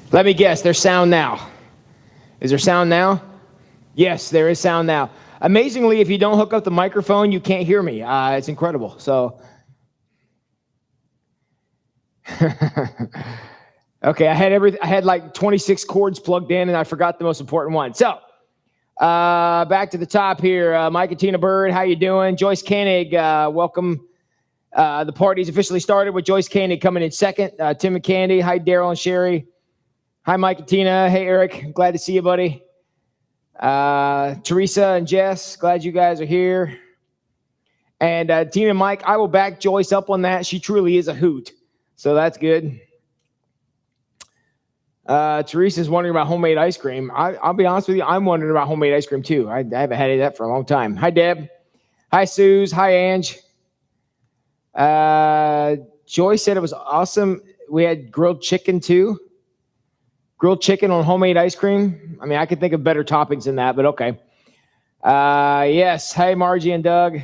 Let me guess, there's sound now. Is there sound now? Yes, there is sound now. Amazingly, if you don't hook up the microphone, you can't hear me. It's incredible. So, okay, I had like 26 cords plugged in, and I forgot the most important one. So, back to the top here. Mike and Tina Bird, how you doing? Joyce Koenig, welcome. The party's officially started with Joyce Koenig coming in second. Tim and Candy, hi Daryl and Sherry. Hi Mike and Tina. Hey Eric, glad to see you, buddy. Teresa and Jess, glad you guys are here. And Tina and Mike, I will back Joyce up on that. She truly is a hoot. So that's good. Teresa's wondering about homemade ice cream. I'll be honest with you, I'm wondering about homemade ice cream too. I haven't had any of that for a long time. Hi Deb. Hi Suze. Hi Ange. Joyce said it was awesome. We had grilled chicken too. Grilled chicken on homemade ice cream. I mean, I could think of better toppings than that, but okay. Yes. Hey, Margie and Doug.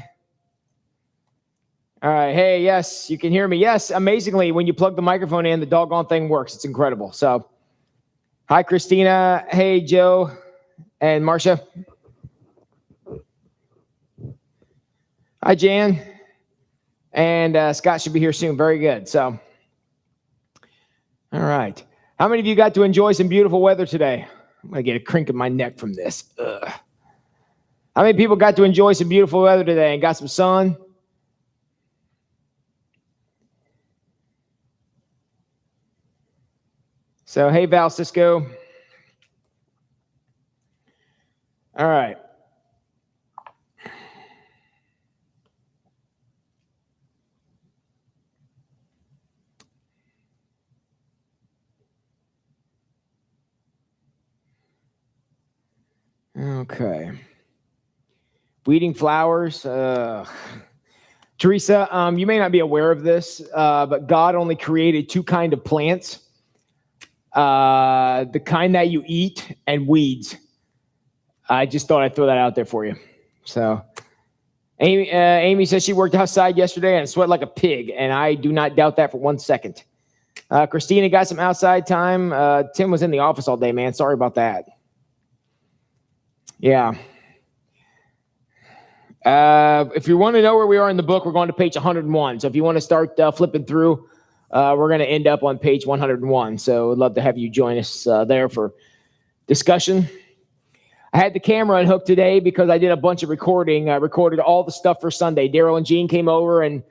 All right. Hey, yes, you can hear me. Yes, amazingly, when you plug the microphone in, the doggone thing works. It's incredible. So, hi, Christina. Hey, Joe and Marcia. Hi, Jan. And Scott should be here soon. Very good. So, all right. How many of you got to enjoy some beautiful weather today? I'm going to get a crink in my neck from this. Ugh. How many people got to enjoy some beautiful weather today and got some sun? So, hey, Val Cisco. All right. Okay. Weeding flowers. Teresa, you may not be aware of this, but God only created two kinds of plants. The kind that you eat and weeds. I just thought I'd throw that out there for you. So Amy says she worked outside yesterday and sweat like a pig, and I do not doubt that for 1 second. Christina got some outside time. Tim was in the office all day, man. Sorry about that. Yeah. If you want to know where we are in the book, we're going to page 101. So if you want to start flipping through, we're going to end up on page 101. So I'd love to have you join us there for discussion. I had the camera unhooked today because I did a bunch of recording. I recorded all the stuff for Sunday. Daryl and Jean came over and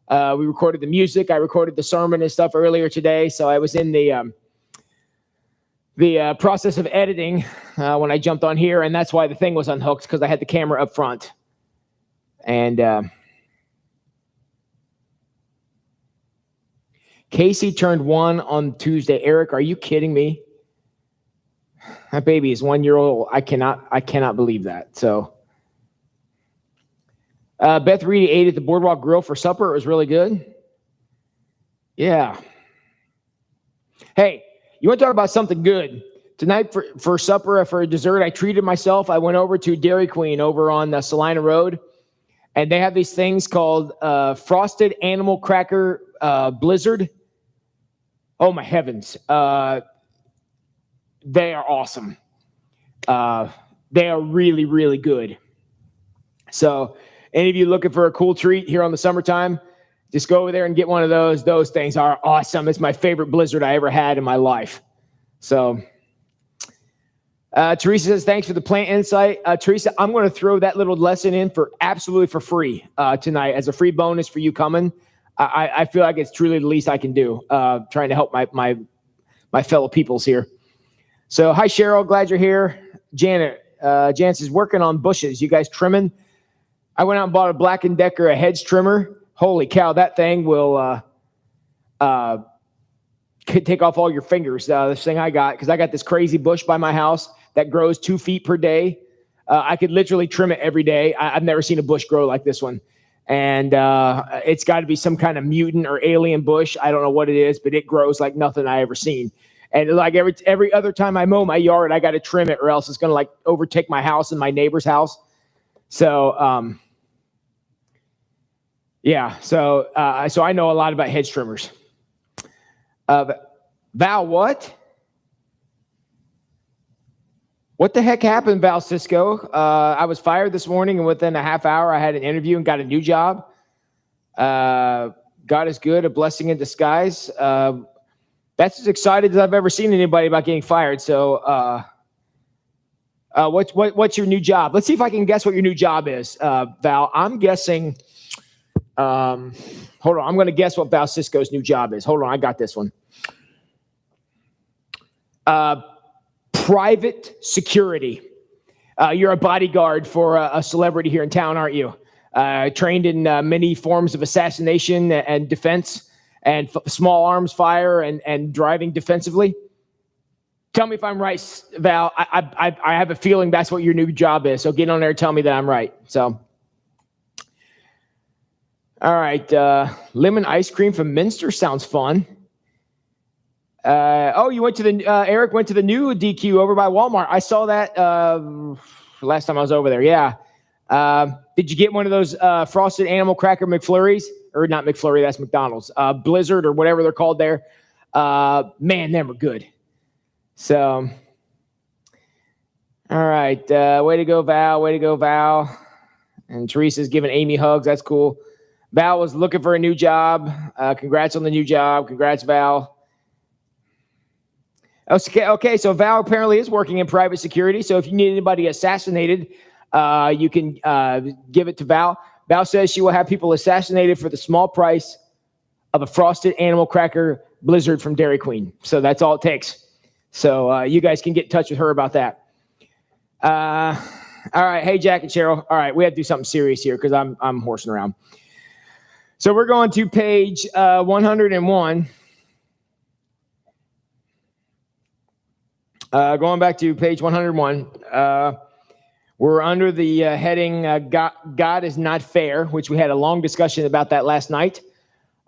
we recorded the music. I recorded the sermon and stuff earlier today. So I was in the process of editing when I jumped on here, and that's why the thing was unhooked, because I had the camera up front. And Casey turned 1 on Tuesday. Eric, are you kidding me? That baby is 1 year old. I cannot believe that. So Beth Reedy ate at the Boardwalk Grill for supper. It was really good. Yeah. Hey, you want to talk about something good? Tonight for supper, for dessert, I treated myself. I went over to Dairy Queen over on Salina Road, and they have these things called Frosted Animal Cracker Blizzard. Oh, my heavens. They are awesome. They are really, really good. So any of you looking for a cool treat here on the summertime, just go over there and get one of those. Those things are awesome. It's my favorite Blizzard I ever had in my life. So Teresa says, thanks for the plant insight. Teresa, I'm going to throw that little lesson in for absolutely for free tonight as a free bonus for you coming. I feel like it's truly the least I can do, trying to help my fellow peoples here. So hi, Cheryl. Glad you're here. Janet, Janice is working on bushes. You guys trimming? I went out and bought a Black & Decker, a hedge trimmer. Holy cow, that thing will take off all your fingers. This thing I got, because I got this crazy bush by my house that grows 2 feet per day. I could literally trim it every day. I've never seen a bush grow like this one. And it's got to be some kind of mutant or alien bush. I don't know what it is, but it grows like nothing I ever seen. And like every other time I mow my yard, I got to trim it, or else it's going to like overtake my house and my neighbor's house. So, yeah. So I know a lot about hedge trimmers. Val, what? What the heck happened, Val Cisco? I was fired this morning, and within a half hour, I had an interview and got a new job. God is good, a blessing in disguise. That's as excited as I've ever seen anybody about getting fired. So, what's your new job? Let's see if I can guess what your new job is, Val. I'm guessing. Hold on, I'm going to guess what Val Cisco's new job is. Hold on, I got this one. Private security. You're a bodyguard for a celebrity here in town, aren't you? Trained in many forms of assassination and defense and small arms fire and driving defensively. Tell me if I'm right, Val. I have a feeling that's what your new job is. So get on there and tell me that I'm right. So, all right. Lemon ice cream from Minster sounds fun. You went to Eric went to the new DQ over by Walmart. I saw that last time I was over there. Yeah. Did you get one of those frosted animal cracker McFlurries? Or not McFlurry, that's McDonald's. Blizzard or whatever they're called there. Man, they were good. So, all right. Way to go, Val. Way to go, Val. And Teresa's giving Amy hugs. That's cool. Val was looking for a new job. Congrats on the new job. Congrats, Val. Okay, so Val apparently is working in private security. So if you need anybody assassinated, you can give it to Val. Val says she will have people assassinated for the small price of a frosted animal cracker Blizzard from Dairy Queen. So that's all it takes. So you guys can get in touch with her about that. All right, hey, Jack and Cheryl. All right, we have to do something serious here because I'm horsing around. So we're going to page 101. Going back to page 101, we're under the heading God is not fair, which we had a long discussion about that last night,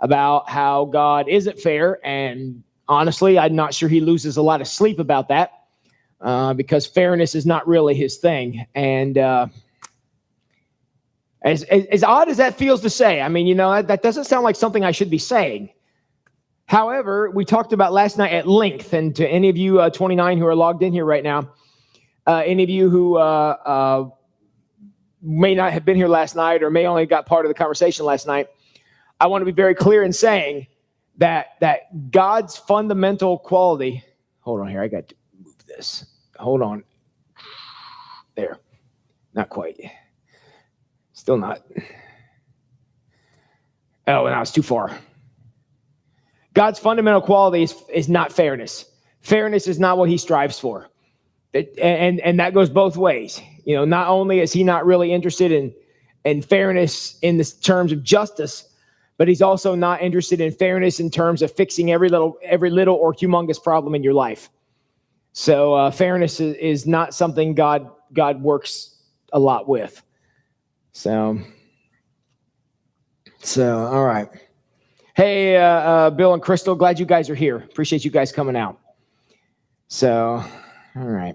about how God isn't fair. And honestly, I'm not sure he loses a lot of sleep about that because fairness is not really his thing. And as odd as that feels to say, I mean, that doesn't sound like something I should be saying. However, we talked about last night at length, and to any of you 29 who are logged in here right now, any of you who may not have been here last night or may only got part of the conversation last night, I want to be very clear in saying that God's fundamental quality. Hold on here, I got to move this. Hold on. There. Not quite. Still not. Oh, now it's too far. God's fundamental quality is not fairness. Fairness is not what he strives for. And that goes both ways. Not only is he not really interested in fairness in the terms of justice, but he's also not interested in fairness in terms of fixing every little or humongous problem in your life. So fairness is not something God works a lot with. So all right. Hey, Bill and Crystal, glad you guys are here. Appreciate you guys coming out. So, all right.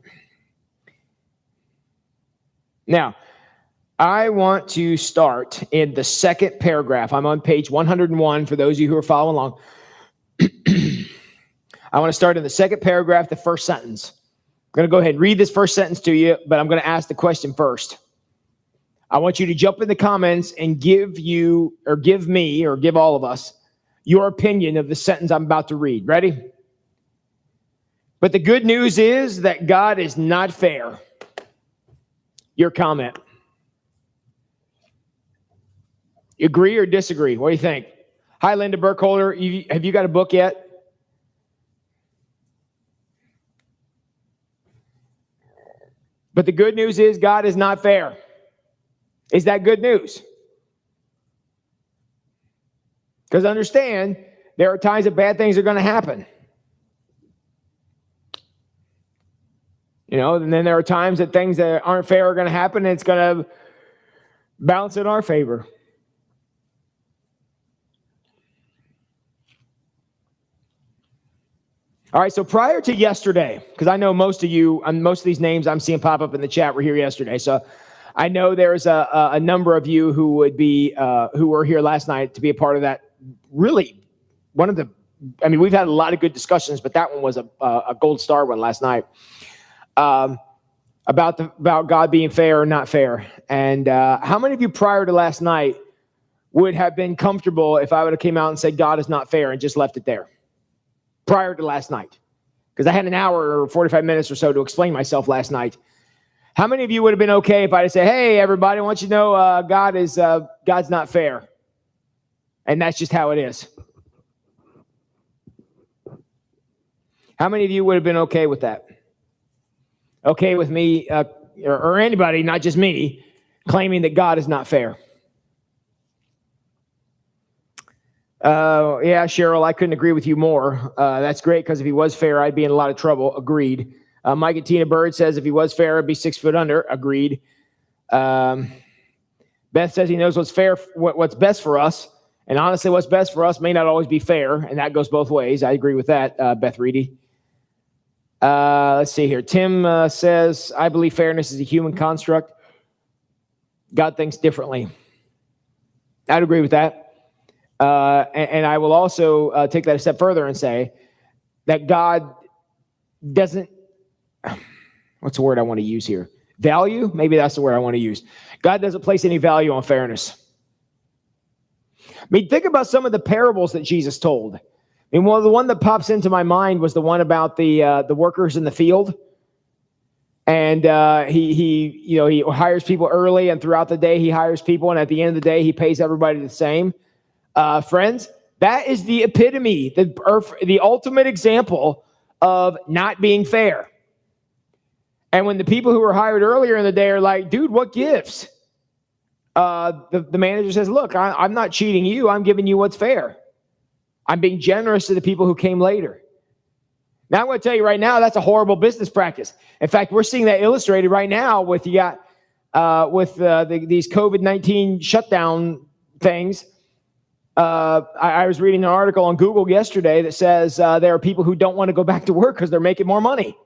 Now, I want to start in the second paragraph. I'm on page 101 for those of you who are following along. I want to start in the second paragraph, the first sentence. I'm going to go ahead and read this first sentence to you, but I'm going to ask the question first. I want you to jump in the comments and give me or give all of us your opinion of the sentence I'm about to read. Ready? But the good news is that God is not fair. Your comment. You agree or disagree? What do you think? Hi, Linda Burkholder. Have you got a book yet? But the good news is God is not fair. Is that good news? Because understand, there are times that bad things are going to happen. And then there are times that things that aren't fair are going to happen, and it's going to balance in our favor. All right, so prior to yesterday, because I know most of these names I'm seeing pop up in the chat were here yesterday, so I know there's a number of you who would be who were here last night to be a part of that. Really, we've had a lot of good discussions, but that one was a gold star one last night. about God being fair or not fair. And how many of you prior to last night would have been comfortable if I would have came out and said God is not fair and just left it there prior to last night? Because I had an hour or 45 minutes or so to explain myself last night. How many of you would have been okay if I had said, hey, everybody, I want you to know God's not fair. And that's just how it is. How many of you would have been okay with that? Okay with me, or anybody, not just me, claiming that God is not fair? Yeah, Cheryl, I couldn't agree with you more. That's great, because if he was fair, I'd be in a lot of trouble. Agreed. Mike and Tina Bird says if he was fair, I'd be 6 foot under. Agreed. Beth says he knows what's fair, what's best for us. And honestly, what's best for us may not always be fair, and that goes both ways. I agree with that, Beth Reedy. Let's see here. Tim says, I believe fairness is a human construct. God thinks differently. I'd agree with that. And I will also take that a step further and say that God doesn't, what's the word I want to use here? Value? Maybe that's the word I want to use. God doesn't place any value on fairness. I mean, think about some of the parables that Jesus told. I mean, the one that pops into my mind was the one about the workers in the field. And he hires people early, and throughout the day he hires people, and at the end of the day he pays everybody the same. Friends, that is the epitome, the ultimate example of not being fair. And when the people who were hired earlier in the day are like, dude, what gives? The manager says, look, I'm not cheating you. I'm giving you what's fair. I'm being generous to the people who came later. Now, I'm going to tell you right now, that's a horrible business practice. In fact, we're seeing that illustrated right now with these COVID-19 shutdown things. I was reading an article on Google yesterday that says there are people who don't want to go back to work because they're making more money.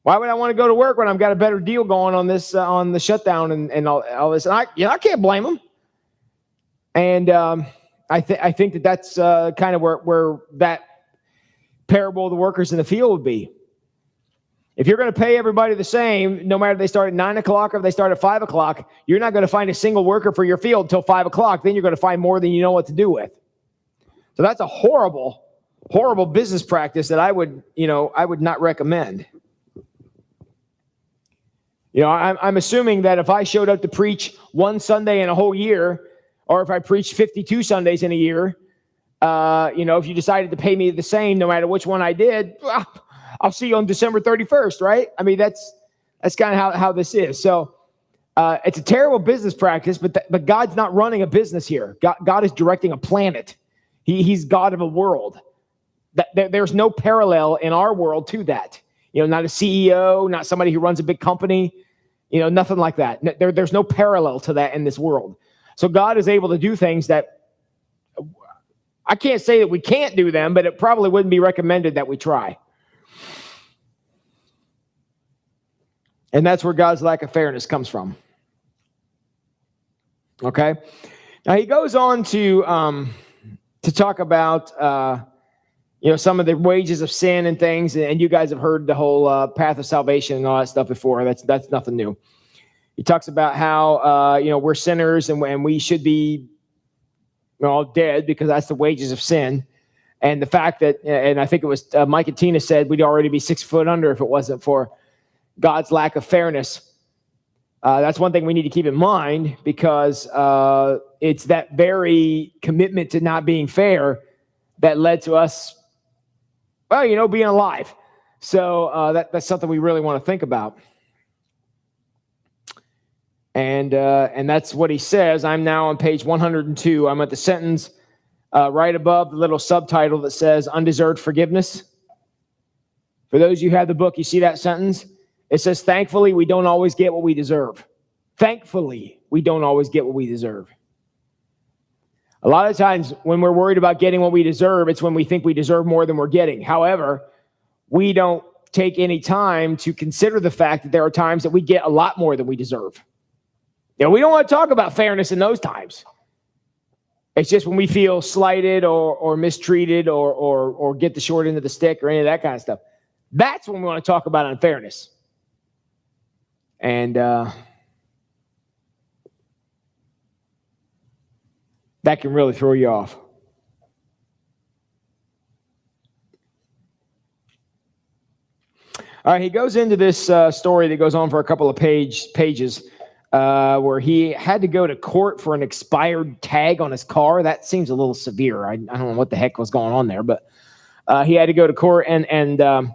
Why would I want to go to work when I've got a better deal going on this on the shutdown and all this? And I can't blame them. And I think that's kind of where that parable of the workers in the field would be. If you're going to pay everybody the same, no matter if they start at 9 o'clock or if they start at 5 o'clock, you're not going to find a single worker for your field until 5 o'clock. Then you're going to find more than you know what to do with. So that's a horrible, horrible business practice that I would not recommend. I'm assuming that if I showed up to preach one Sunday in a whole year, or if I preached 52 Sundays in a year, if you decided to pay me the same, no matter which one I did, I'll see you on December 31st, right? I mean, that's kind of how this is. So it's a terrible business practice, but God's not running a business here. God is directing a planet. He's God of a world. There's no parallel in our world to that. Not a CEO, not somebody who runs a big company, nothing like that. There's no parallel to that in this world. So God is able to do things that I can't say that we can't do them, but it probably wouldn't be recommended that we try. And that's where God's lack of fairness comes from. Okay? Now he goes on to talk about some of the wages of sin and things, and you guys have heard the whole path of salvation and all that stuff before. That's nothing new. He talks about how we're sinners and we should be all dead because that's the wages of sin, and the fact that, and I think it was Mike and Tina said we'd already be 6 foot under if it wasn't for God's lack of fairness. That's one thing we need to keep in mind, because it's that very commitment to not being fair that led to us, being alive. So that's something we really want to think about. And that's what he says. I'm now on page 102. I'm at the sentence right above the little subtitle that says undeserved forgiveness. For those of you who have the book, you see that sentence? It says, thankfully, we don't always get what we deserve. Thankfully, we don't always get what we deserve. A lot of times when we're worried about getting what we deserve, it's when we think we deserve more than we're getting. However, we don't take any time to consider the fact that there are times that we get a lot more than we deserve. We don't want to talk about fairness in those times. It's just when we feel slighted or mistreated or get the short end of the stick or any of that kind of stuff. That's when we want to talk about unfairness. And that can really throw you off. All right, he goes into this story that goes on for a couple of pages where he had to go to court for an expired tag on his car. That seems a little severe. I don't know what the heck was going on there, but he had to go to court, and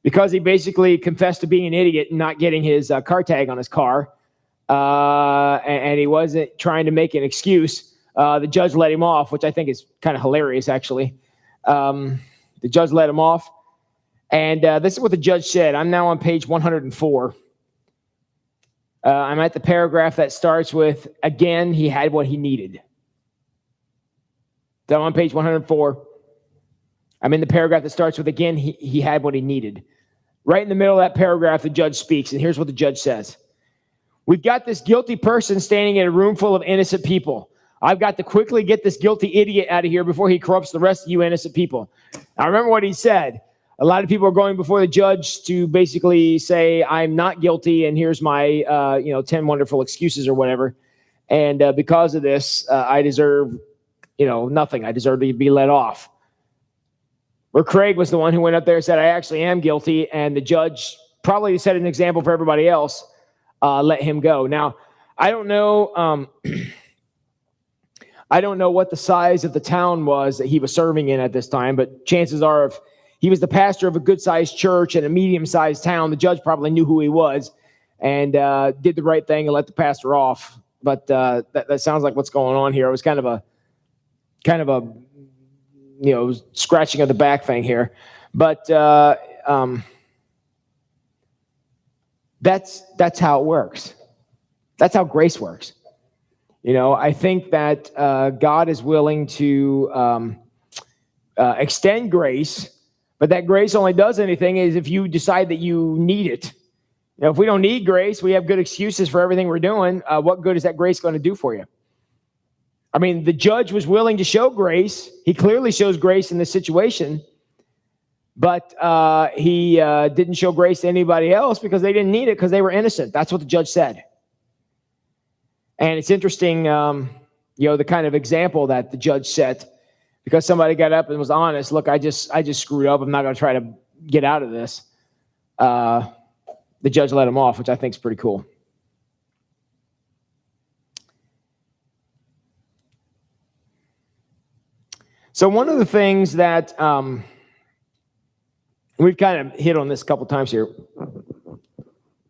because he basically confessed to being an idiot and not getting his car tag on his car, and he wasn't trying to make an excuse, the judge let him off, which I think is kind of hilarious, actually. The judge let him off. And this is what the judge said. I'm now on page 104. I'm at the paragraph that starts with, again, he had what he needed. So I'm on page 104. I'm in the paragraph that starts with, again, he had what he needed. Right in the middle of that paragraph, the judge speaks, and here's what the judge says. We've got this guilty person standing in a room full of innocent people. I've got to quickly get this guilty idiot out of here before he corrupts the rest of you innocent people. Now, remember what he said. A lot of people are going before the judge to basically say, I'm not guilty, and here's my 10 wonderful excuses or whatever. And because of this, I deserve, nothing. I deserve to be let off. Where Craig was the one who went up there and said, I actually am guilty, and the judge probably set an example for everybody else, let him go. Now, I don't know what the size of the town was that he was serving in at this time, but chances are if he was the pastor of a good-sized church in a medium-sized town, the judge probably knew who he was and did the right thing and let the pastor off. But that sounds like what's going on here. It was kind of a scratching of the back thing here. But that's how it works. That's how grace works. I think that God is willing to extend grace. But that grace only does anything is if you decide that you need it. If we don't need grace, we have good excuses for everything we're doing. What good is that grace going to do for you? I mean, the judge was willing to show grace. He clearly shows grace in this situation. But he didn't show grace to anybody else because they didn't need it because they were innocent. That's what the judge said. And it's interesting, the kind of example that the judge set. Because somebody got up and was honest, look, I just screwed up. I'm not going to try to get out of this. The judge let him off, which I think is pretty cool. So one of the things that we've kind of hit on this a couple times here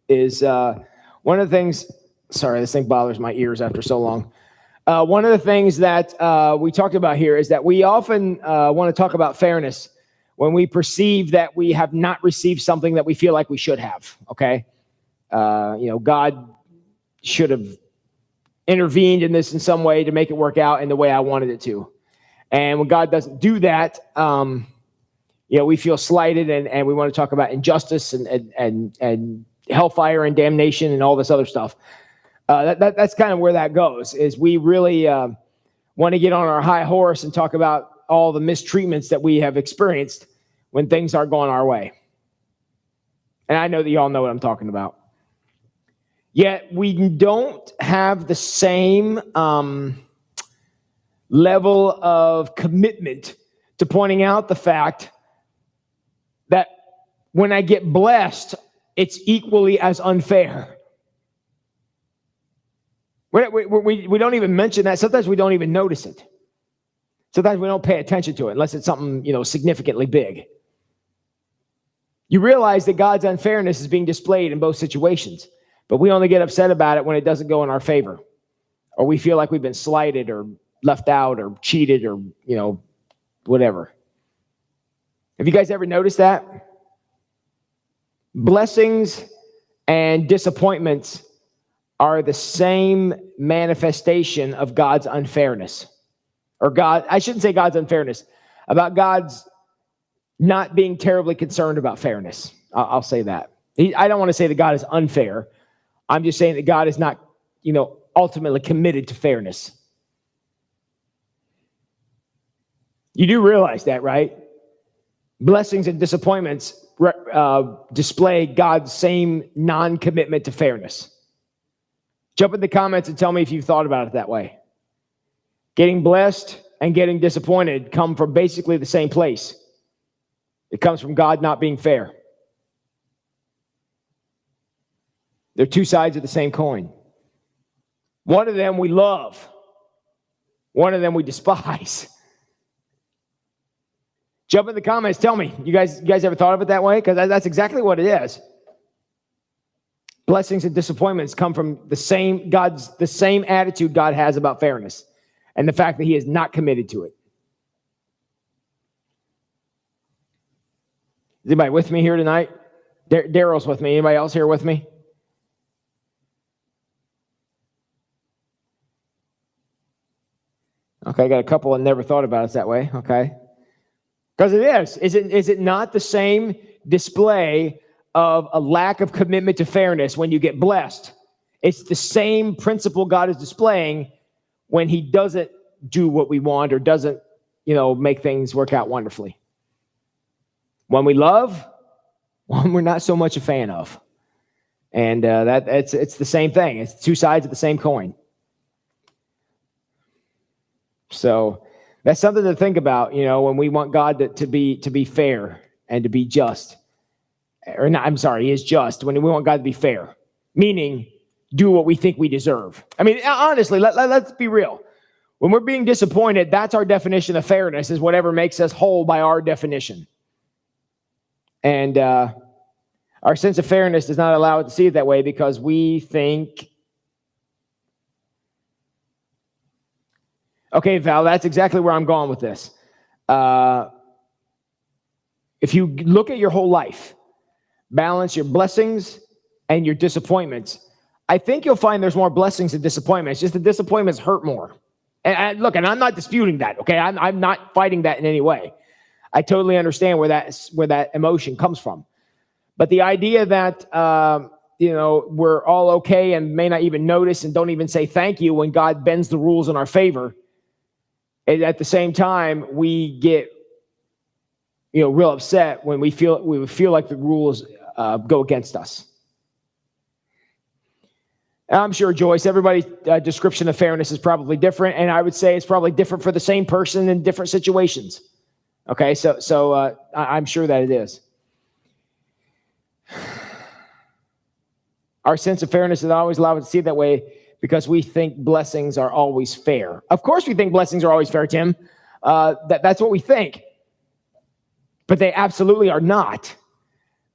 is one of the things. Sorry, this thing bothers my ears after so long. One of the things that we talked about here is that we often want to talk about fairness when we perceive that we have not received something that we feel like we should have, okay? God should have intervened in this in some way to make it work out in the way I wanted it to. And when God doesn't do that, we feel slighted and we want to talk about injustice and hellfire and damnation and all this other stuff. That's kind of where that goes, is we really want to get on our high horse and talk about all the mistreatments that we have experienced when things aren't going our way. And I know that you all know what I'm talking about. Yet we don't have the same level of commitment to pointing out the fact that when I get blessed, it's equally as unfair. We don't even mention that. Sometimes we don't even notice it. Sometimes we don't pay attention to it unless it's something, significantly big. You realize that God's unfairness is being displayed in both situations, but we only get upset about it when it doesn't go in our favor, or we feel like we've been slighted or left out or cheated or, whatever. Have you guys ever noticed that? Blessings and disappointments are the same manifestation of God's unfairness. Or I shouldn't say God's unfairness, about God's not being terribly concerned about fairness. I'll say that. I don't want to say that God is unfair. I'm just saying that God is not, ultimately committed to fairness. You do realize that, right? Blessings and disappointments display God's same non-commitment to fairness? Jump in the comments and tell me if you've thought about it that way. Getting blessed and getting disappointed come from basically the same place. It comes from God not being fair. They're two sides of the same coin. One of them we love. One of them we despise. Jump in the comments. Tell me, you guys ever thought of it that way? Because that's exactly what it is. Blessings and disappointments come from the same attitude God has about fairness, and the fact that He is not committed to it. Is anybody with me here tonight? Daryl's with me. Anybody else here with me? Okay, I got a couple that never thought about it that way. Okay. Because it is. Is it not the same display of a lack of commitment to fairness when you get blessed? It's the same principle God is displaying when He doesn't do what we want or doesn't, make things work out wonderfully. When we love, one we're not so much a fan of. And it's the same thing. It's two sides of the same coin. So that's something to think about, when we want God to be fair and to be just. Or not, I'm sorry, He is just. When we want God to be fair, meaning do what we think we deserve. I mean, honestly, let's be real. When we're being disappointed, that's our definition of fairness, is whatever makes us whole by our definition. And our sense of fairness does not allow it to see it that way, because we think, okay, Val, that's exactly where I'm going with this. If you look at your whole life, balance your blessings and your disappointments, I think you'll find there's more blessings than disappointments. Just the disappointments hurt more. And look, and I'm not disputing that, okay? I'm not fighting that in any way. I totally understand where that emotion comes from. But the idea that, we're all okay and may not even notice and don't even say thank you when God bends the rules in our favor, and at the same time, we get, real upset when we feel like the rules go against us. And I'm sure, Joyce, everybody's description of fairness is probably different, and I would say it's probably different for the same person in different situations. Okay, so I'm sure that it is. Our sense of fairness is always allowed to see it that way because we think blessings are always fair. Of course we think blessings are always fair, Tim. That's what we think. But they absolutely are not.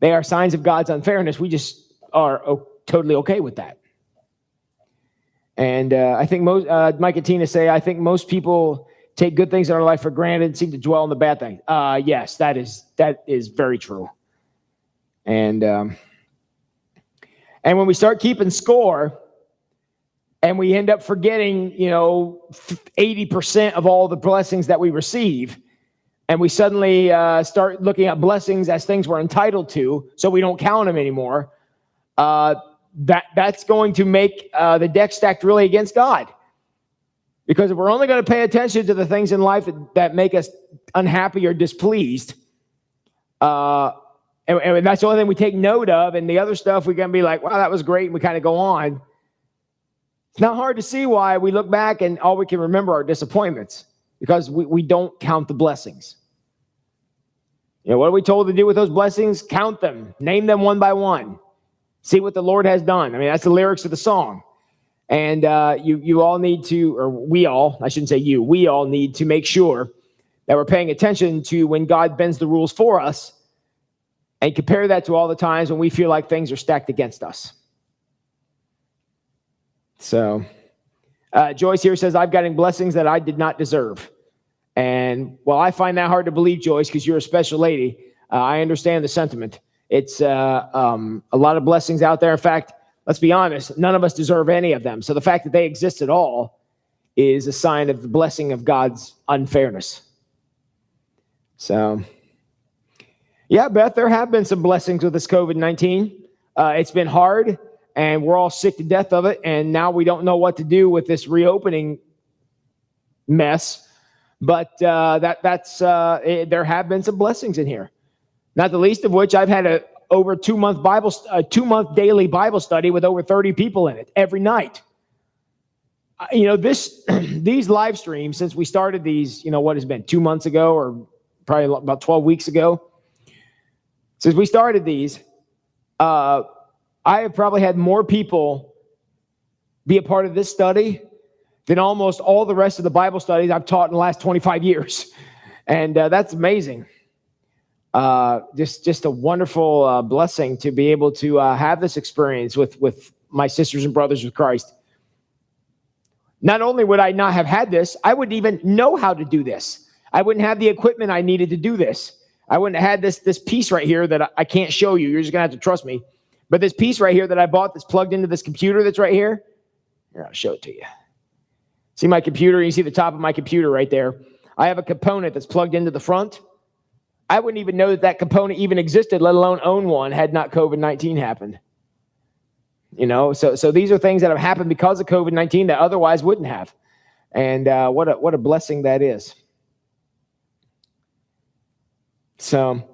They are signs of God's unfairness. We just are totally okay with that. And I think Mike and Tina say, I think most people take good things in our life for granted and seem to dwell on the bad things. Yes, that is very true. And when we start keeping score and we end up forgetting, 80% of all the blessings that we receive, and we suddenly start looking at blessings as things we're entitled to, so we don't count them anymore, that's going to make the deck stacked really against God. Because if we're only going to pay attention to the things in life that make us unhappy or displeased, and that's the only thing we take note of, and the other stuff we're going to be like, wow, that was great, and we kind of go on. It's not hard to see why we look back and all we can remember are disappointments, because we don't count the blessings. What are we told to do with those blessings? Count them. Name them one by one. See what the Lord has done. I mean, that's the lyrics of the song. And you all need to, or we all need to make sure that we're paying attention to when God bends the rules for us, and compare that to all the times when we feel like things are stacked against us. So Joyce here says, I've gotten blessings that I did not deserve. And well, I find that hard to believe, Joyce, because you're a special lady. I understand the sentiment. It's a lot of blessings out there. In fact, let's be honest, none of us deserve any of them. So the fact that they exist at all is a sign of the blessing of God's unfairness. So, yeah, Beth, there have been some blessings with this COVID-19. It's been hard, and we're all sick to death of it. And now we don't know what to do with this reopening mess. But there have been some blessings in here. Not the least of which I've had a over 2-month daily Bible study with over 30 people in it every night. These live streams, since we started these, what has been 2 months ago or probably about 12 weeks ago, since we started these, I have probably had more people be a part of this study than almost all the rest of the Bible studies I've taught in the last 25 years. And that's amazing. Just a wonderful blessing to be able to have this experience with my sisters and brothers with Christ. Not only would I not have had this, I wouldn't even know how to do this. I wouldn't have the equipment I needed to do this. I wouldn't have had this piece right here that I can't show you. You're just going to have to trust me. But this piece right here that I bought that's plugged into this computer that's right here, I'll show it to you. See my computer? You see the top of my computer right there. I have a component that's plugged into the front. I wouldn't even know that component even existed, let alone own one, had not COVID-19 happened. So these are things that have happened because of COVID-19 that otherwise wouldn't have. And what a blessing that is. So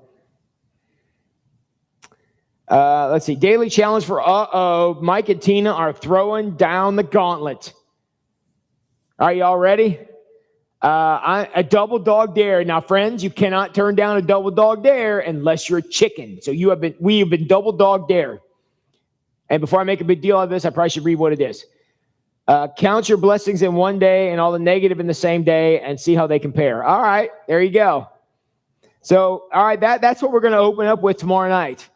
let's see. Daily challenge for Mike and Tina are throwing down the gauntlet. Are y'all ready? A double dog dare. Now, friends, you cannot turn down a double dog dare unless you're a chicken. So we have been double dog dare. And before I make a big deal out of this, I probably should read what it is. Count your blessings in one day and all the negative in the same day and see how they compare. All right, there you go. So, all right, that's what we're going to open up with tomorrow night.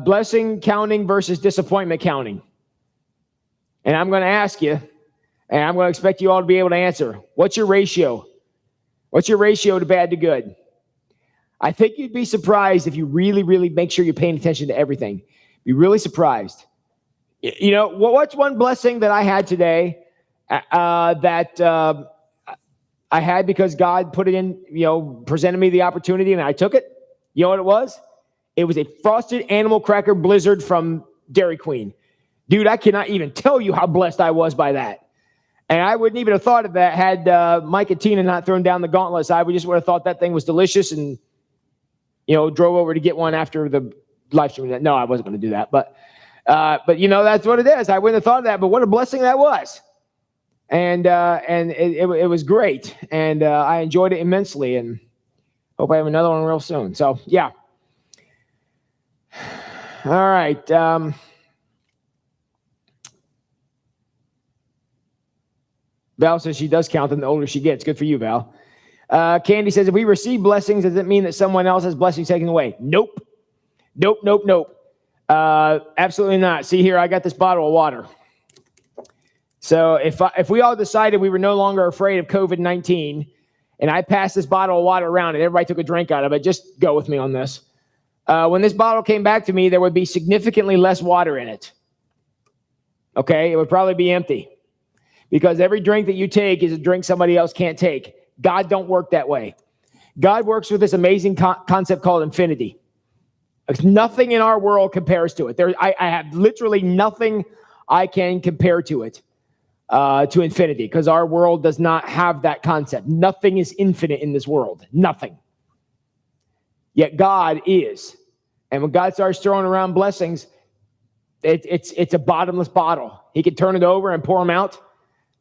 Blessing counting versus disappointment counting. And I'm going to ask you, and I'm going to expect you all to be able to answer. What's your ratio? What's your ratio to bad to good? I think you'd be surprised if you really, really make sure you're paying attention to everything. Be really surprised. What's one blessing that I had today that I had because God put it in, presented me the opportunity and I took it? You know what it was? It was a frosted animal cracker blizzard from Dairy Queen. Dude, I cannot even tell you how blessed I was by that. And I wouldn't even have thought of that had Mike and Tina not thrown down the gauntlet. I just would have thought that thing was delicious and, drove over to get one after the live stream. No, I wasn't going to do that. But that's what it is. I wouldn't have thought of that. But what a blessing that was. And it was great. And I enjoyed it immensely. And hope I have another one real soon. So, yeah. All right. Val says she does count them the older she gets. Good for you, Val. Candy says, if we receive blessings, does it mean that someone else has blessings taken away? Nope. Absolutely not. See here, I got this bottle of water. So if we all decided we were no longer afraid of COVID-19 and I passed this bottle of water around and everybody took a drink out of it, just go with me on this. When this bottle came back to me, there would be significantly less water in it. Okay, it would probably be empty. Because every drink that you take is a drink somebody else can't take. God don't work that way. God works with this amazing concept called infinity. There's nothing in our world compares to it. I have literally nothing I can compare to it, to infinity, because our world does not have that concept. Nothing is infinite in this world. Nothing. Yet God is. And when God starts throwing around blessings, it's a bottomless bottle. He can turn it over and pour them out.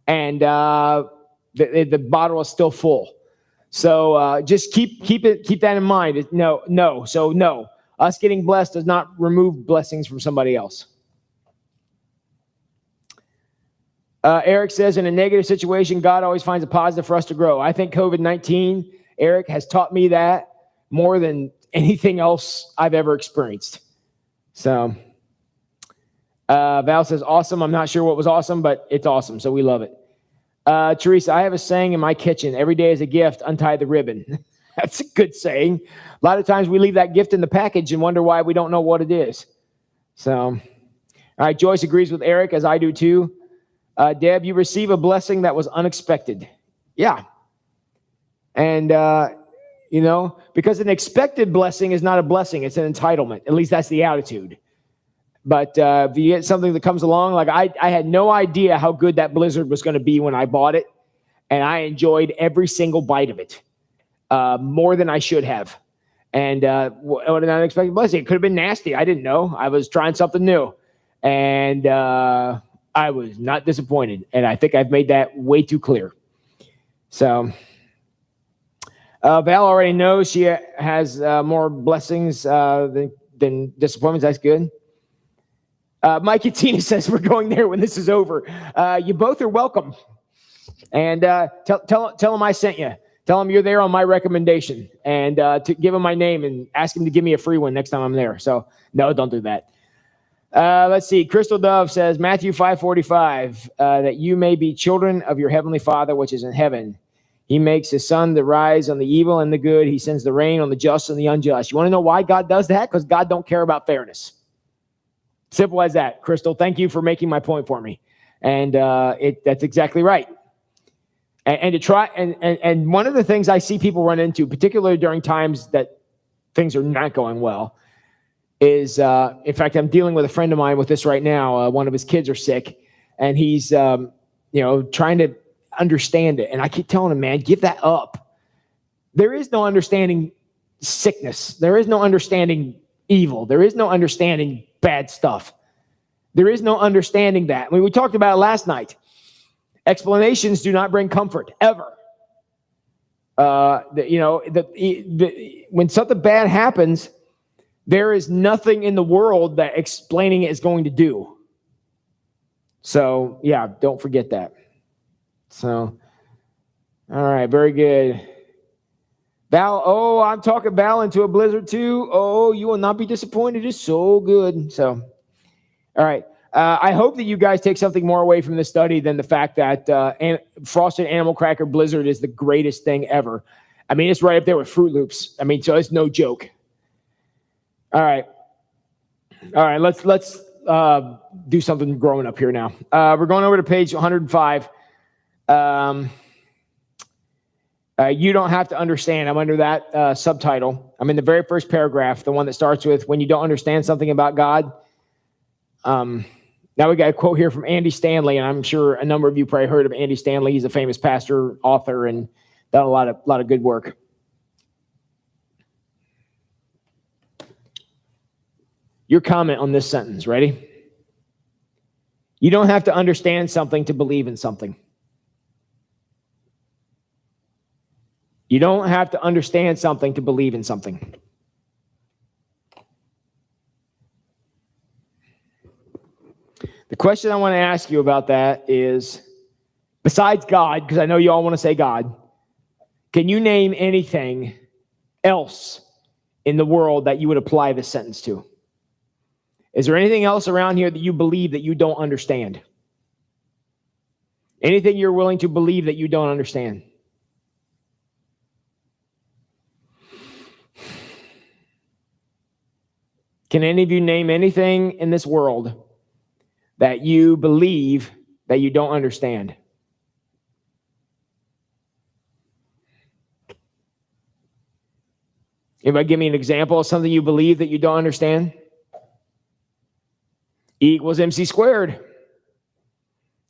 And the bottle is still full. So just keep that in mind. No. Us getting blessed does not remove blessings from somebody else. Eric says, in a negative situation, God always finds a positive for us to grow. I think COVID-19, Eric, has taught me that more than anything else I've ever experienced. So Val says, awesome. I'm not sure what was awesome, but it's awesome. So we love it. Teresa, I have a saying in my kitchen, every day is a gift, untie the ribbon. That's a good saying. A lot of times we leave that gift in the package and wonder why we don't know what it is. So, all right, Joyce agrees with Eric, as I do too. Deb, you receive a blessing that was unexpected. Yeah. And, because an expected blessing is not a blessing, it's an entitlement. At least that's the attitude. But if you get something that comes along, like I had no idea how good that blizzard was going to be when I bought it. And I enjoyed every single bite of it, more than I should have. And what an unexpected blessing. It could have been nasty. I didn't know. I was trying something new. And I was not disappointed. And I think I've made that way too clear. So Val already knows she has more blessings than disappointments. That's good. Mike and Tina says we're going there when this is over. You both are welcome. And tell them I sent you. Tell them you're there on my recommendation, and to give them my name and ask them to give me a free one next time I'm there. So no, don't do that. Let's see. Crystal Dove says Matthew 5:45 that you may be children of your heavenly Father which is in heaven. He makes his sun to rise on the evil and the good. He sends the rain on the just and the unjust. You want to know why God does that? Because God don't care about fairness. Simple as that. Crystal, thank you for making my point for me. And that's exactly right. And to try, and one of the things I see people run into, particularly during times that things are not going well, is, in fact, I'm dealing with a friend of mine with this right now. One of his kids are sick, and he's, trying to understand it. And I keep telling him, man, give that up. There is no understanding sickness. There is no understanding evil. There is no understanding bad stuff. There is no understanding that. I mean, we talked about it last night. Explanations do not bring comfort, ever. When something bad happens, there is nothing in the world that explaining it is going to do. So, yeah, don't forget that. So, all right, very good. Val, I'm talking Val into a blizzard too. Oh, you will not be disappointed. It's so good. So, all right. I hope that you guys take something more away from this study than the fact that Frosted Animal Cracker Blizzard is the greatest thing ever. I mean, it's right up there with Fruit Loops. I mean, so it's no joke. All right. Let's do something growing up here now. We're going over to page 105. You don't have to understand. I'm under that subtitle. I'm in the very first paragraph, the one that starts with, when you don't understand something about God. Now we got a quote here from Andy Stanley, and I'm sure a number of you probably heard of Andy Stanley. He's a famous pastor, author, and done a lot of good work. Your comment on this sentence, ready? You don't have to understand something to believe in something. You don't have to understand something to believe in something. The question I want to ask you about that is, besides God, because I know you all want to say God, can you name anything else in the world that you would apply this sentence to? Is there anything else around here that you believe that you don't understand? Anything you're willing to believe that you don't understand? Can any of you name anything in this world that you believe that you don't understand? Anybody give me an example of something you believe that you don't understand? E equals MC squared.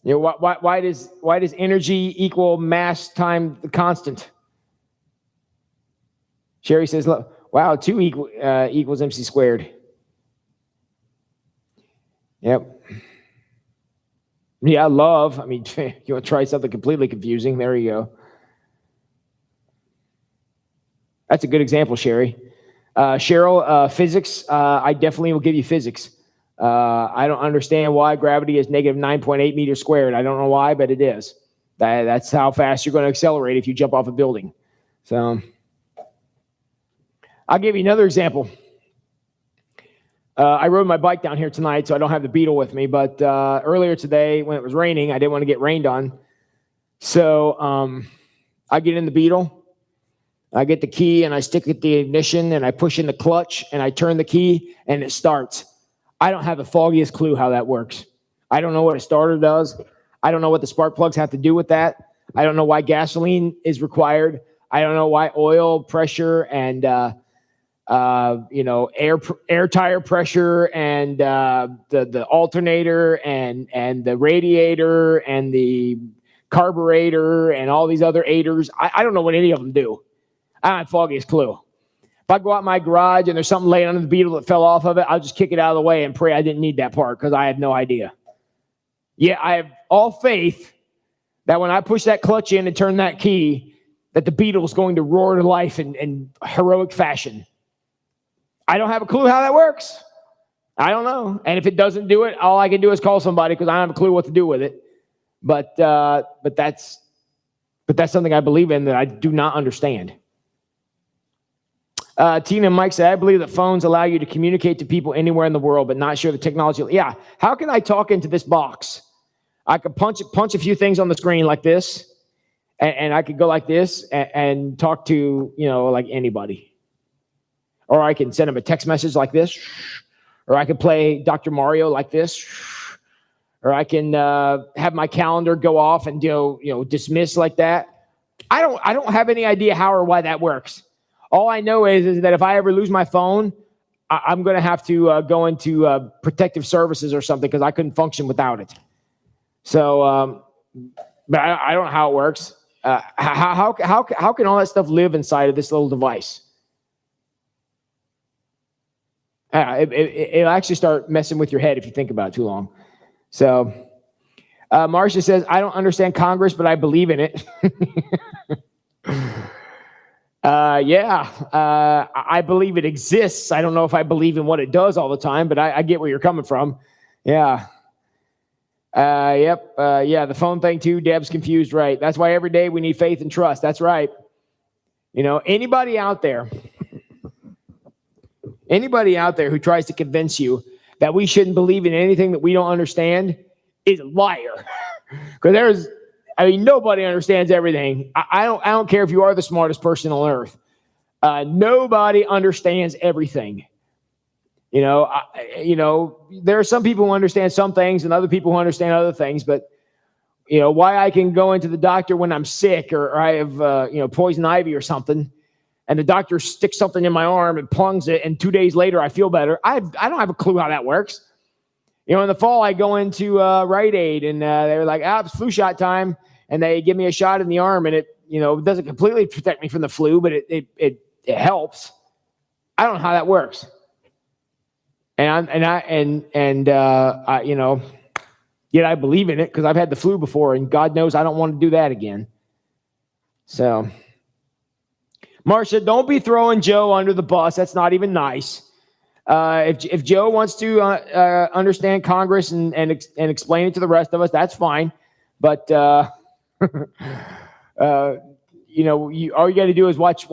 You know, why does energy equal mass time the constant? Sherry says, look, wow, 2 equals MC squared. Yep. Yeah, love. I mean, you want to try something completely confusing? There you go. That's a good example, Sherry. Cheryl, physics. I definitely will give you physics. I don't understand why gravity is negative 9.8 meters squared. I don't know why, but it is. That's how fast you're going to accelerate if you jump off a building. So I'll give you another example. I rode my bike down here tonight, so I don't have the Beetle with me. But earlier today, when it was raining, I didn't want to get rained on. So I get in the Beetle. I get the key, and I stick it the ignition, and I push in the clutch, and I turn the key, and it starts. I don't have the foggiest clue how that works. I don't know what a starter does. I don't know what the spark plugs have to do with that. I don't know why gasoline is required. I don't know why oil pressure and air tire pressure and the alternator and the radiator and the carburetor and all these other aiders. I don't know what any of them do. I don't have the foggiest clue. If I go out my garage and there's something laying under the Beetle that fell off of it, I'll just kick it out of the way and pray I didn't need that part because I have no idea. Yeah, I have all faith that when I push that clutch in and turn that key, that the Beetle is going to roar to life in heroic fashion. I don't have a clue how that works. I don't know. And if it doesn't do it, all I can do is call somebody because I don't have a clue what to do with it. But that's something I believe in that I do not understand. Tina and Mike say, I believe that phones allow you to communicate to people anywhere in the world, but not sure the technology. Yeah. How can I talk into this box? I could punch a few things on the screen like this, and I could go like this and talk to, like anybody. Or I can send them a text message like this, or I could play Dr. Mario like this, or I can have my calendar go off and dismiss like that. I don't have any idea how or why that works. All I know is that if I ever lose my phone, I'm going to have to go into protective services or something because I couldn't function without it. So, but I don't know how it works. How can all that stuff live inside of this little device? It'll actually start messing with your head if you think about it too long. So, Marcia says, I don't understand Congress, but I believe in it. I believe it exists. I don't know if I believe in what it does all the time, but I get where you're coming from. Yeah. The phone thing too. Deb's confused, right? That's why every day we need faith and trust. That's right. Anybody out there who tries to convince you that we shouldn't believe in anything that we don't understand is a liar. Because nobody understands everything. I don't care if you are the smartest person on earth. Nobody understands everything. There are some people who understand some things and other people who understand other things, but why I can go into the doctor when I'm sick or I have poison ivy or something, and the doctor sticks something in my arm and plungs it, and 2 days later I feel better. I don't have a clue how that works. In the fall I go into Rite Aid and they're like, it's flu shot time, and they give me a shot in the arm, and it doesn't completely protect me from the flu, but it helps. I don't know how that works. Yet I believe in it because I've had the flu before, and God knows I don't want to do that again. So, Marcia, don't be throwing Joe under the bus. That's not even nice. If Joe wants to understand Congress and explain it to the rest of us, that's fine. But all you got to do is watch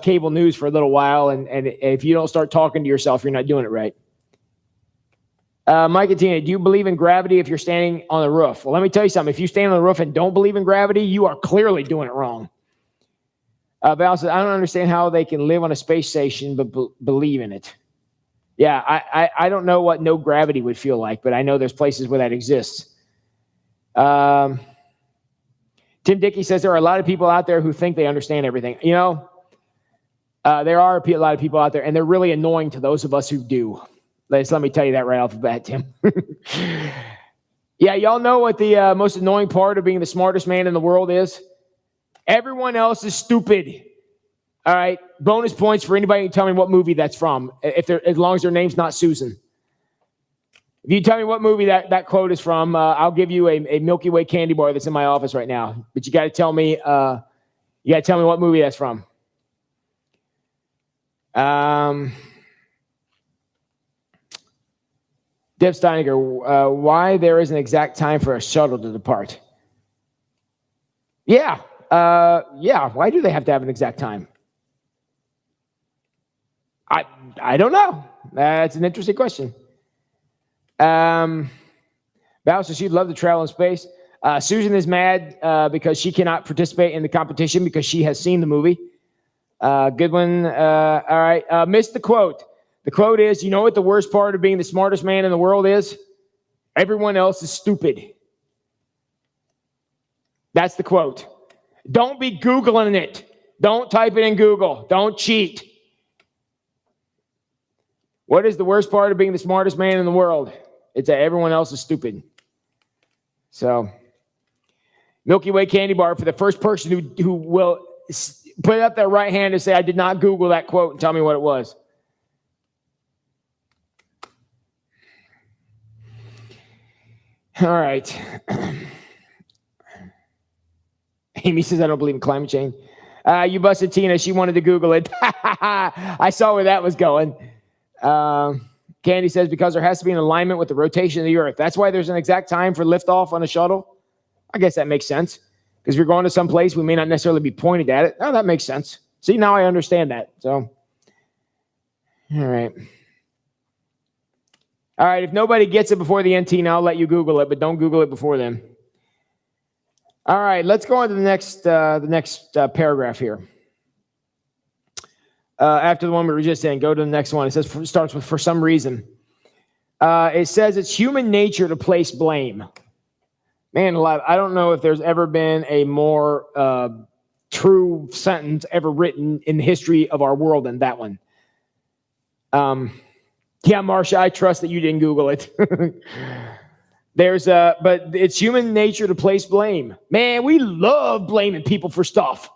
cable news for a little while, and if you don't start talking to yourself, you're not doing it right. Mike and Tina, do you believe in gravity if you're standing on the roof? Well, let me tell you something. If you stand on the roof and don't believe in gravity, you are clearly doing it wrong. Val says, I don't understand how they can live on a space station but believe in it. Yeah, I don't know what no gravity would feel like, but I know there's places where that exists. Tim Dickey says there are a lot of people out there who think they understand everything. There are a lot of people out there, and they're really annoying to those of us who do. Let me tell you that right off the bat, Tim. Yeah, y'all know what the most annoying part of being the smartest man in the world is? Everyone else is stupid. All right, bonus points for anybody who can tell me what movie that's from, as long as their name's not Susan. If you tell me what movie that quote is from, I'll give you a Milky Way candy bar that's in my office right now. But you got to tell me. What movie that's from. Deb Steininger, why there is an exact time for a shuttle to depart? Yeah. Why do they have to have an exact time? I don't know. That's an interesting question. Val says she'd love to travel in space. Susan is mad because she cannot participate in the competition because she has seen the movie. Good one. All right. Missed the quote. The quote is, you know what the worst part of being the smartest man in the world is? Everyone else is stupid. That's the quote. Don't be Googling it. Don't type it in Google. Don't cheat. What is the worst part of being the smartest man in the world? It's that everyone else is stupid. So, Milky Way candy bar for the first person who will Put up that right hand and say, I did not Google that quote, and tell me what it was. All right. Amy says, I don't believe in climate change. You busted Tina. She wanted to Google it. I saw where that was going. Candy says, because there has to be an alignment with the rotation of the Earth. That's why there's an exact time for liftoff on a shuttle. I guess that makes sense. Because if you're going to some place, we may not necessarily be pointed at it. Oh, that makes sense. See, now I understand that. So, all right. All right, if nobody gets it before the NT, now I'll let you Google it, but don't Google it before then. All right, let's go on to the next paragraph here. After the one we were just in, go to the next one. It says, starts with, for some reason. It says it's human nature to place blame. Man alive, I don't know if there's ever been a more true sentence ever written in the history of our world than that one. Yeah, Marcia, I trust that you didn't Google it. But it's human nature to place blame. Man, we love blaming people for stuff.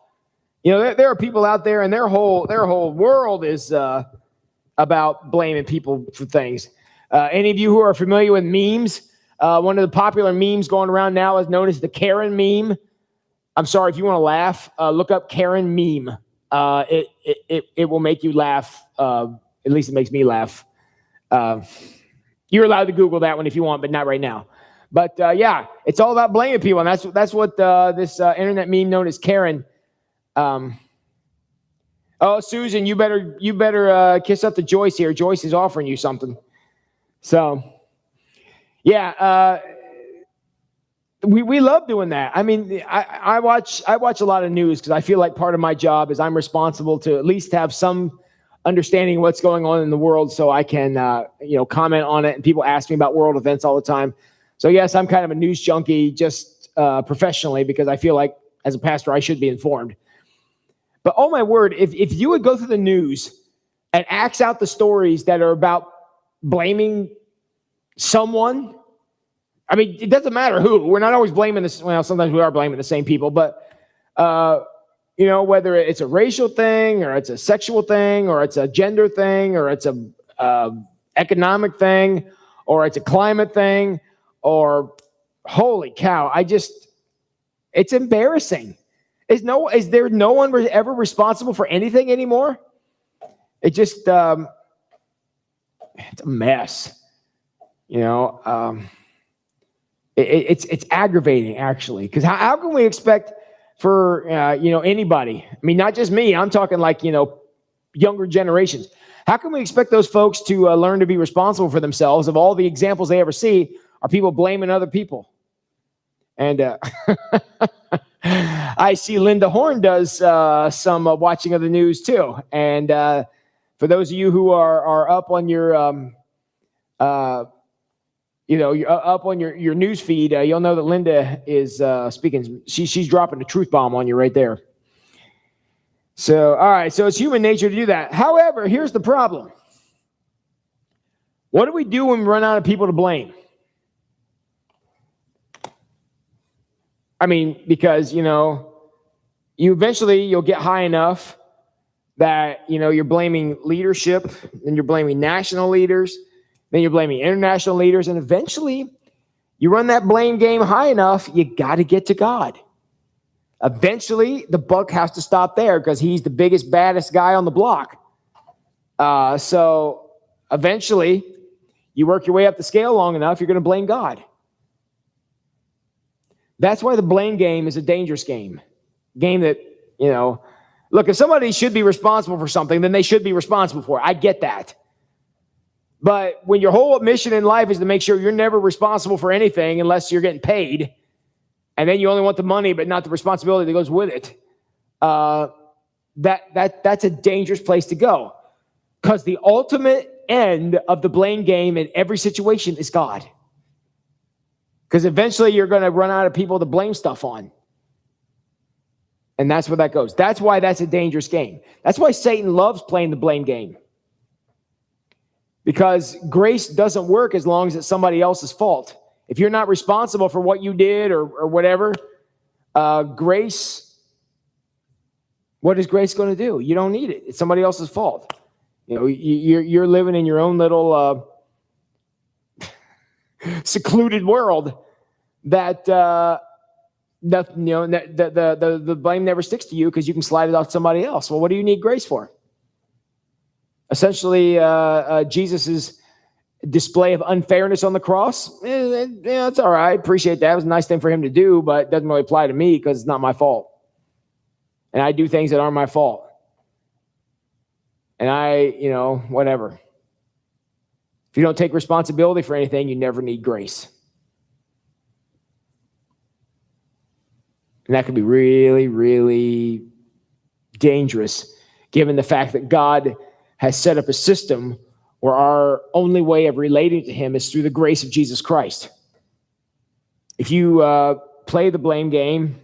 You know, there are people out there, and their whole world is about blaming people for things. Any of you who are familiar with memes, one of the popular memes going around now is known as the Karen meme. I'm sorry if you want to laugh. Look up Karen meme. It will make you laugh. At least it makes me laugh. You're allowed to Google that one if you want, but not right now. But yeah, it's all about blaming people, and that's what this internet meme known as Karen. Oh, Susan, you better kiss up to Joyce here. Joyce is offering you something. So, yeah, we love doing that. I mean, I watch a lot of news because I feel like part of my job is I'm responsible to at least have some understanding what's going on in the world, so I can comment on it. And people ask me about world events all the time. So yes, I'm kind of a news junkie, just professionally, because I feel like as a pastor I should be informed. But oh my word, if you would go through the news and axe out the stories that are about blaming someone, I mean, it doesn't matter who. We're not always blaming this. Well, sometimes we are blaming the same people, but whether it's a racial thing or it's a sexual thing or it's a gender thing or it's a economic thing or it's a climate thing or holy cow, it's embarrassing. Is there no one ever responsible for anything anymore? It just, it's a mess. It's aggravating actually, because how can we expect for anybody? I mean, not just me. I'm talking like younger generations. How can we expect those folks to learn to be responsible for themselves if all the examples they ever see are people blaming other people? And I see Linda Horn does some watching of the news too. And for those of you who are up on your you're up on your news feed, you'll know that Linda is speaking. She's dropping a truth bomb on you right there. So, all right. So it's human nature to do that. However, here's the problem. What do we do when we run out of people to blame? I mean, because, you'll get high enough that, you're blaming leadership, and you're blaming national leaders, then you're blaming international leaders, and eventually you run that blame game high enough, you got to get to God. Eventually, the buck has to stop there because he's the biggest, baddest guy on the block. So eventually, you work your way up the scale long enough, you're going to blame God. That's why the blame game is a dangerous game. Game that, look, if somebody should be responsible for something, then they should be responsible for it. I get that. But when your whole mission in life is to make sure you're never responsible for anything unless you're getting paid, and then you only want the money but not the responsibility that goes with it, that's a dangerous place to go. Because the ultimate end of the blame game in every situation is God. Because eventually you're going to run out of people to blame stuff on. And that's where that goes. That's why that's a dangerous game. That's why Satan loves playing the blame game. Because grace doesn't work as long as it's somebody else's fault. If you're not responsible for what you did or whatever, grace What is grace going to do? You don't need it. It's somebody else's fault. You're living in your own little secluded world that the blame never sticks to you because you can slide it off to somebody else. Well, what do you need grace for? Essentially, Jesus's display of unfairness on the cross, it's all right. Appreciate that. It was a nice thing for him to do, but it doesn't really apply to me because it's not my fault. And I do things that aren't my fault. And whatever. If you don't take responsibility for anything, you never need grace. And that can be really, really dangerous, given the fact that God has set up a system where our only way of relating to him is through the grace of Jesus Christ. If you play the blame game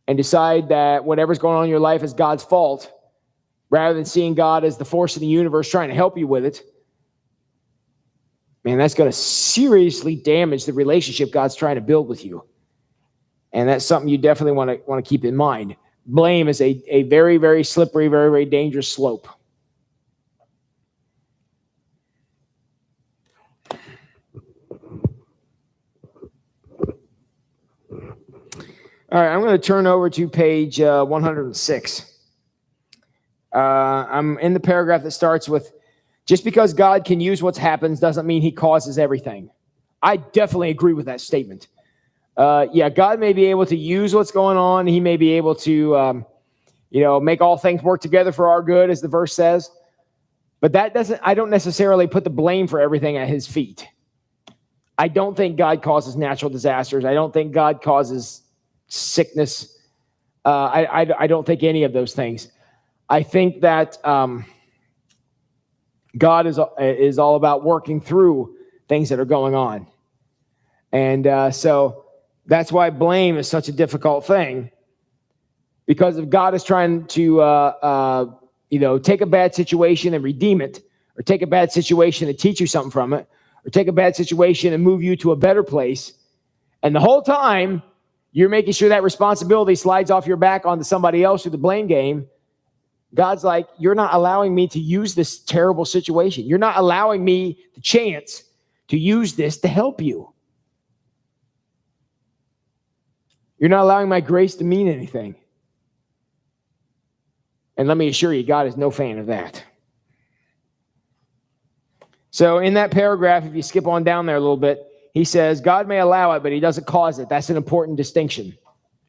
and decide that whatever's going on in your life is God's fault, rather than seeing God as the force of the universe trying to help you with it, man, that's going to seriously damage the relationship God's trying to build with you. And that's something you definitely want to keep in mind. Blame is a very, very slippery, very, very dangerous slope. All right, I'm going to turn over to page 106. I'm in the paragraph that starts with, just because God can use what happens doesn't mean he causes everything. I definitely agree with that statement. God may be able to use what's going on. He may be able to, make all things work together for our good, as the verse says. But I don't necessarily put the blame for everything at his feet. I don't think God causes natural disasters. I don't think God causes sickness. I don't think any of those things. I think that God is all about working through things that are going on. And so that's why blame is such a difficult thing. Because if God is trying to, take a bad situation and redeem it, or take a bad situation and teach you something from it, or take a bad situation and move you to a better place, and the whole time you're making sure that responsibility slides off your back onto somebody else through the blame game, God's like, you're not allowing me to use this terrible situation. You're not allowing me the chance to use this to help you. You're not allowing my grace to mean anything. And let me assure you, God is no fan of that. So in that paragraph, if you skip on down there a little bit, he says, God may allow it, but he doesn't cause it. That's an important distinction.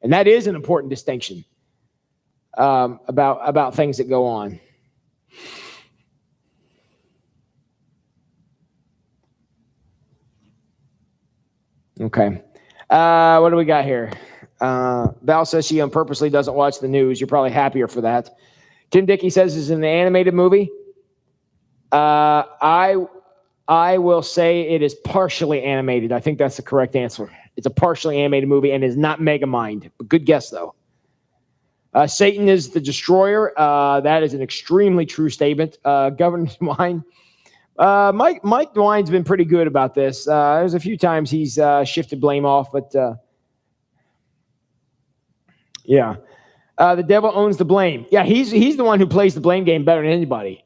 And that is an important distinction about things that go on. Okay. What do we got here? Val says she purposely doesn't watch the news. You're probably happier for that. Tim Dickey says it's an animated movie. I will say it is partially animated. I think that's the correct answer. It's a partially animated movie and is not Megamind. Good guess, though. Satan is the destroyer. That is an extremely true statement. Governor DeWine. Mike DeWine's been pretty good about this. There's a few times he's shifted blame off, but yeah. The devil owns the blame. Yeah, he's the one who plays the blame game better than anybody.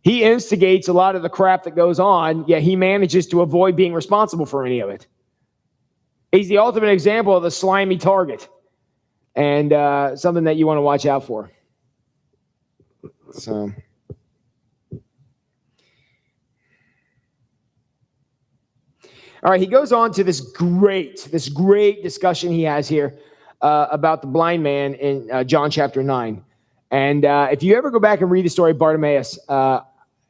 He instigates a lot of the crap that goes on, yet he manages to avoid being responsible for any of it. He's the ultimate example of the slimy target, and something that you want to watch out for. So, all right, he goes on to this great discussion he has here about the blind man in John chapter 9. And if you ever go back and read the story of Bartimaeus,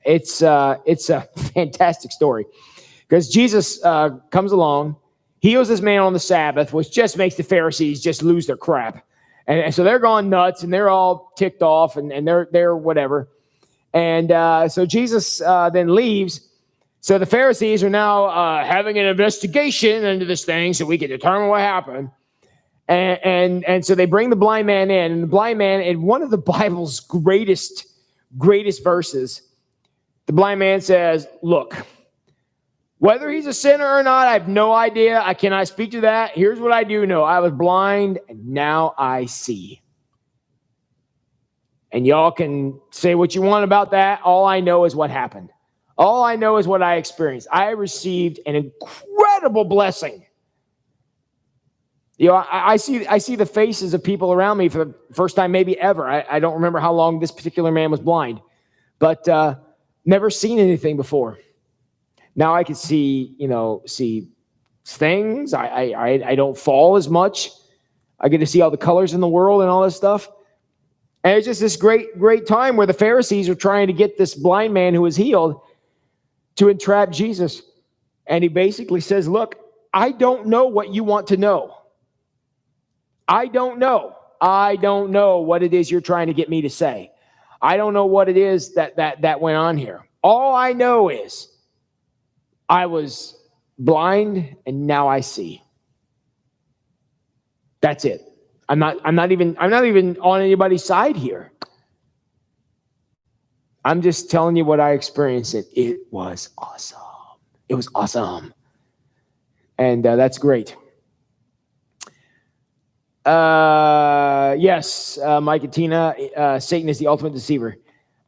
it's a fantastic story, because Jesus comes along, heals this man on the Sabbath, which just makes the Pharisees just lose their crap. And so they're going nuts, and they're all ticked off, and they're whatever. And so Jesus then leaves. So the Pharisees are now having an investigation into this thing so we can determine what happened. And so they bring the blind man in, and the blind man, in one of the Bible's greatest verses, the blind man says, look, whether he's a sinner or not, I have no idea. I cannot speak to that. Here's what I do know. I was blind, and now I see. And y'all can say what you want about that. All I know is what happened. All I know is what I experienced. I received an incredible blessing. You know, I see the faces of people around me for the first time maybe ever. I don't remember how long this particular man was blind, but never seen anything before. Now I can see things. I don't fall as much. I get to see all the colors in the world and all this stuff. And it's just this great time where the Pharisees are trying to get this blind man who was healed to entrap Jesus. And he basically says, look, I don't know what you want to know. I don't know. I don't know what it is you're trying to get me to say. I don't know what it is that went on here. All I know is I was blind and now I see. That's it. I'm not even on anybody's side here. I'm just telling you what I experienced. It was awesome. It was awesome. And that's great. Yes, Mike and Tina, Satan is the ultimate deceiver.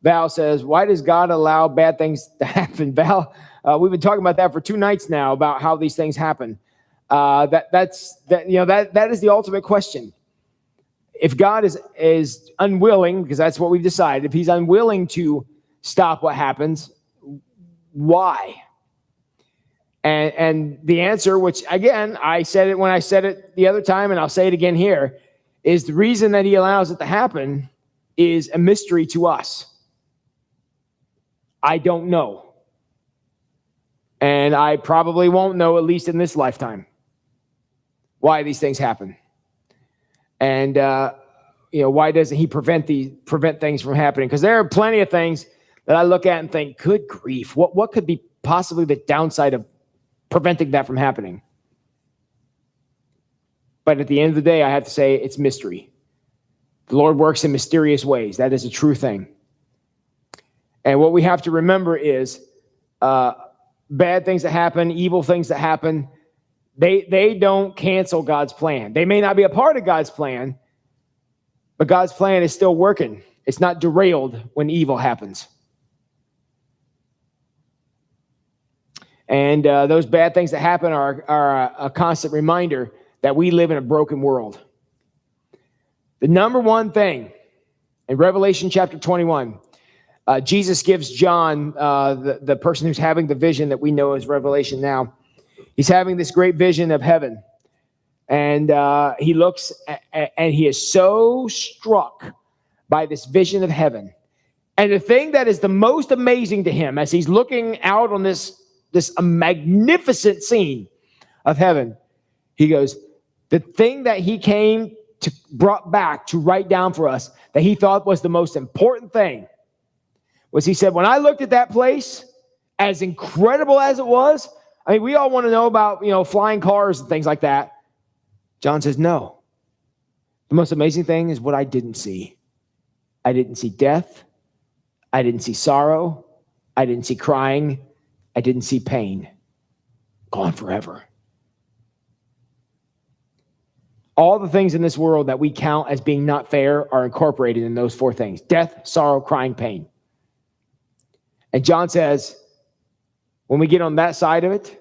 Val says, why does God allow bad things to happen? Val, we've been talking about that for 2 nights now, about how these things happen. That is the ultimate question. If God is unwilling, because that's what we've decided, if he's unwilling to stop what happens, why? And the answer, which again, I said it when I said it the other time, and I'll say it again here, is the reason that he allows it to happen is a mystery to us. I don't know. And I probably won't know, at least in this lifetime, why these things happen. And, why doesn't he prevent things from happening? Because there are plenty of things that I look at and think, good grief, what could be possibly the downside of preventing that from happening? But at the end of the day, I have to say it's mystery. The Lord works in mysterious ways. That is a true thing. And what we have to remember is bad things that happen, evil things that happen, they don't cancel God's plan. They may not be a part of God's plan, but God's plan is still working. It's not derailed when evil happens. And those bad things that happen are a constant reminder that we live in a broken world. The number one thing in Revelation chapter 21, Jesus gives John, the person who's having the vision that we know as Revelation now, he's having this great vision of heaven. And he looks and he is so struck by this vision of heaven. And the thing that is the most amazing to him as he's looking out on this magnificent scene of heaven, he goes, the thing that he brought back to write down for us that he thought was the most important thing was, he said, when I looked at that place, as incredible as it was, I mean, we all want to know about, flying cars and things like that. John says, no. The most amazing thing is what I didn't see. I didn't see death. I didn't see sorrow. I didn't see crying. I didn't see pain. Gone forever. All the things in this world that we count as being not fair are incorporated in those 4 things: death, sorrow, crying, pain. And John says, when we get on that side of it,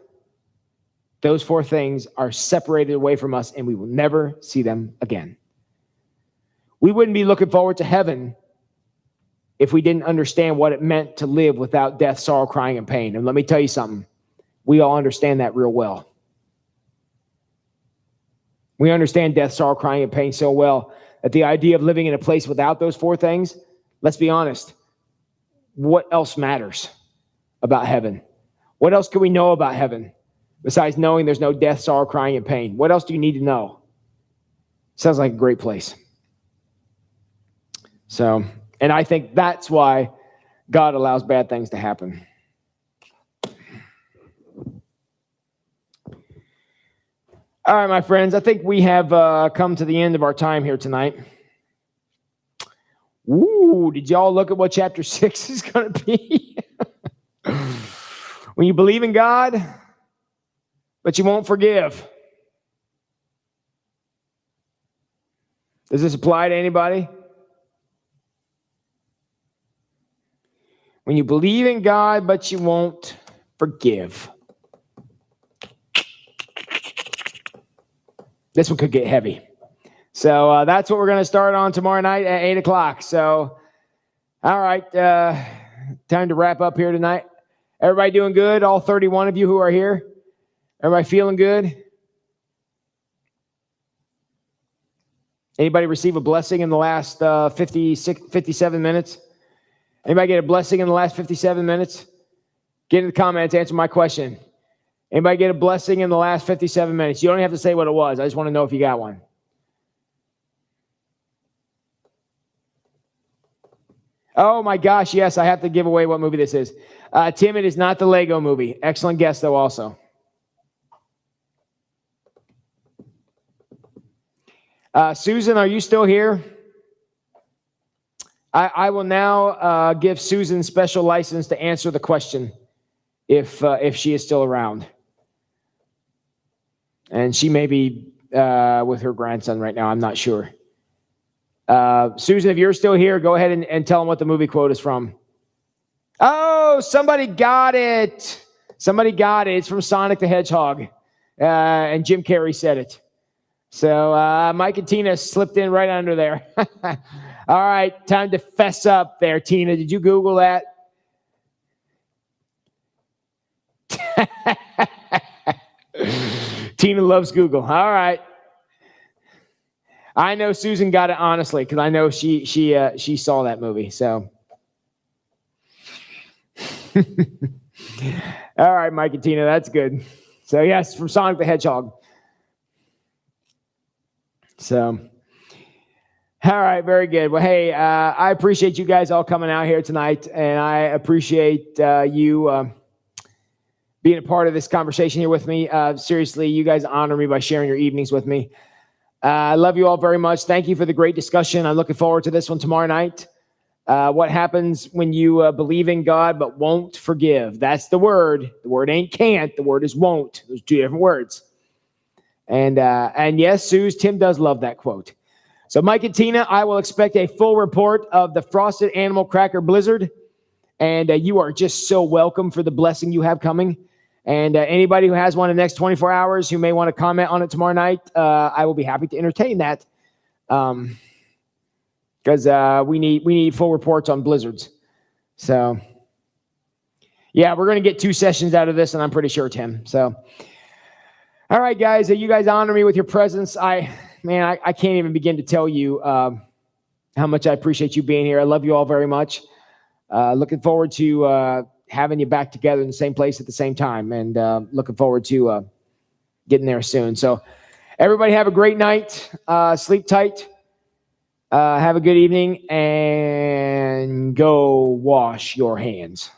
those 4 things are separated away from us and we will never see them again. We wouldn't be looking forward to heaven if we didn't understand what it meant to live without death, sorrow, crying, and pain. And let me tell you something. We all understand that real well. We understand death, sorrow, crying, and pain so well that the idea of living in a place without those 4 things, let's be honest, what else matters about heaven? What else can we know about heaven besides knowing there's no death, sorrow, crying, and pain? What else do you need to know? Sounds like a great place. So, and I think that's why God allows bad things to happen. All right, my friends, I think we have come to the end of our time here tonight. Ooh, did y'all look at what chapter 6 is going to be? When you believe in God, but you won't forgive. Does this apply to anybody? When you believe in God, but you won't forgive. This one could get heavy. So that's what we're going to start on tomorrow night at 8 o'clock. So, all right, time to wrap up here tonight. Everybody doing good? All 31 of you who are here? Everybody feeling good? Anybody receive a blessing in the last 57 minutes? Anybody get a blessing in the last 57 minutes? Get in the comments, answer my question. Anybody get a blessing in the last 57 minutes? You don't have to say what it was. I just want to know if you got one. Oh my gosh, yes, I have to give away what movie this is. Tim, it is not the Lego movie. Excellent guess, though, also. Susan, are you still here? I will now give Susan special license to answer the question if she is still around. And she may be with her grandson right now. I'm not sure. Susan, if you're still here, go ahead and tell them what the movie quote is from. Oh, somebody got it. Somebody got it. It's from Sonic the Hedgehog. And Jim Carrey said it. So Mike and Tina slipped in right under there. All right, time to fess up there, Tina. Did you Google that? Tina loves Google. All right. I know Susan got it honestly because I know she saw that movie. So, all right, Mike and Tina, that's good. So yes, from Sonic the Hedgehog. So, all right, very good. Well, hey, I appreciate you guys all coming out here tonight, and I appreciate you being a part of this conversation here with me. Seriously, you guys honor me by sharing your evenings with me. I love you all very much. Thank you for the great discussion. I'm looking forward to this one tomorrow night. What happens when you believe in God but won't forgive? That's the word. The word ain't can't. The word is won't. There's two different words. And yes, Suze, Tim does love that quote. So Mike and Tina, I will expect a full report of the Frosted Animal Cracker Blizzard. And you are just so welcome for the blessing you have coming. And anybody who has one in the next 24 hours who may want to comment on it tomorrow night, I will be happy to entertain that. Because we need full reports on blizzards. So, yeah, we're going to get 2 sessions out of this, and I'm pretty sure, Tim. So, all right, guys, you guys honor me with your presence. I can't even begin to tell you how much I appreciate you being here. I love you all very much. Looking forward to having you back together in the same place at the same time, and looking forward to getting there soon. So everybody have a great night. Sleep tight. Have a good evening, and go wash your hands.